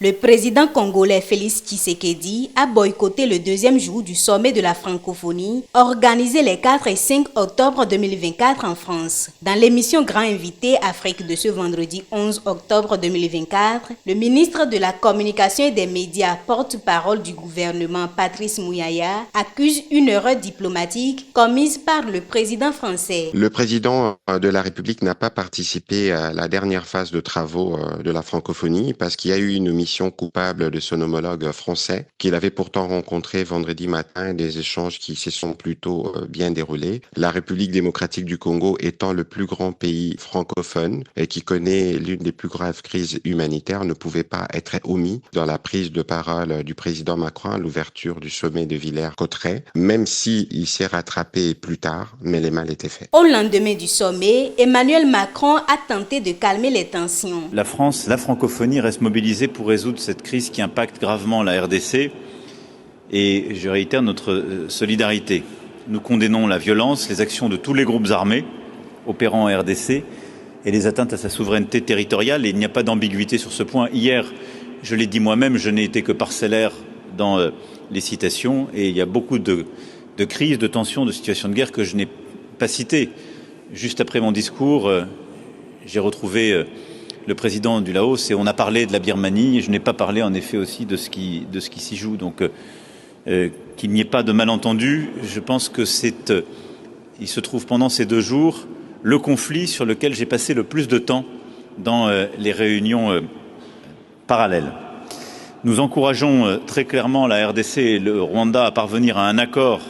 Le président congolais Félix Tshisekedi a boycotté le deuxième jour du sommet de la francophonie organisé les 4 et 5 octobre 2024 en France. Dans l'émission Grand Invité Afrique de ce vendredi 11 octobre 2024, le ministre de la Communication et des Médias, porte-parole du gouvernement Patrice Muyaya, accuse une erreur diplomatique commise par le président français. Le président de la République n'a pas participé à la dernière phase de travaux de la francophonie parce qu'il y a eu une mission coupable de son homologue français qu'il avait pourtant rencontré vendredi matin, des échanges qui se sont plutôt bien déroulés. La République démocratique du Congo étant le plus grand pays francophone et qui connaît l'une des plus graves crises humanitaires ne pouvait pas être omis dans la prise de parole du président Macron à l'ouverture du sommet de Villers-Cotterêts, même s'il s'est rattrapé plus tard, mais les mal étaient faits. Au lendemain du sommet, Emmanuel Macron a tenté de calmer les tensions. La France, la francophonie reste mobilisée pour résoudre cette crise qui impacte gravement la RDC et je réitère notre solidarité. Nous condamnons la violence, les actions de tous les groupes armés opérant en RDC et les atteintes à sa souveraineté territoriale et il n'y a pas d'ambiguïté sur ce point. Hier, je l'ai dit moi-même, je n'ai été que parcellaire dans les citations et il y a beaucoup de crises, de tensions, de situations de guerre que je n'ai pas citées. Juste après mon discours, j'ai retrouvé le président du Laos et on a parlé de la Birmanie et je n'ai pas parlé en effet aussi de ce qui s'y joue. Donc qu'il n'y ait pas de malentendu, je pense que il se trouve pendant ces 2 jours le conflit sur lequel j'ai passé le plus de temps dans les réunions parallèles. Nous encourageons très clairement la RDC et le Rwanda à parvenir à un accord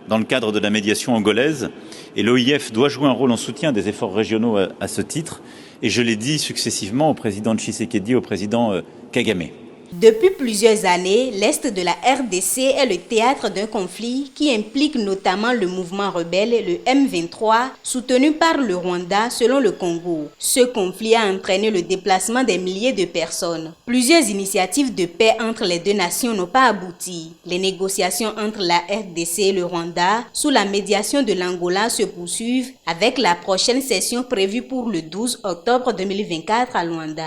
dans le cadre de la médiation angolaise et l'OIF doit jouer un rôle en soutien des efforts régionaux à ce titre. Et je l'ai dit successivement au président Tshisekedi et au président Kagame. Depuis plusieurs années, l'Est de la RDC est le théâtre d'un conflit qui implique notamment le mouvement rebelle, le M23, soutenu par le Rwanda selon le Congo. Ce conflit a entraîné le déplacement des milliers de personnes. Plusieurs initiatives de paix entre les deux nations n'ont pas abouti. Les négociations entre la RDC et le Rwanda, sous la médiation de l'Angola, se poursuivent avec la prochaine session prévue pour le 12 octobre 2024 à Luanda.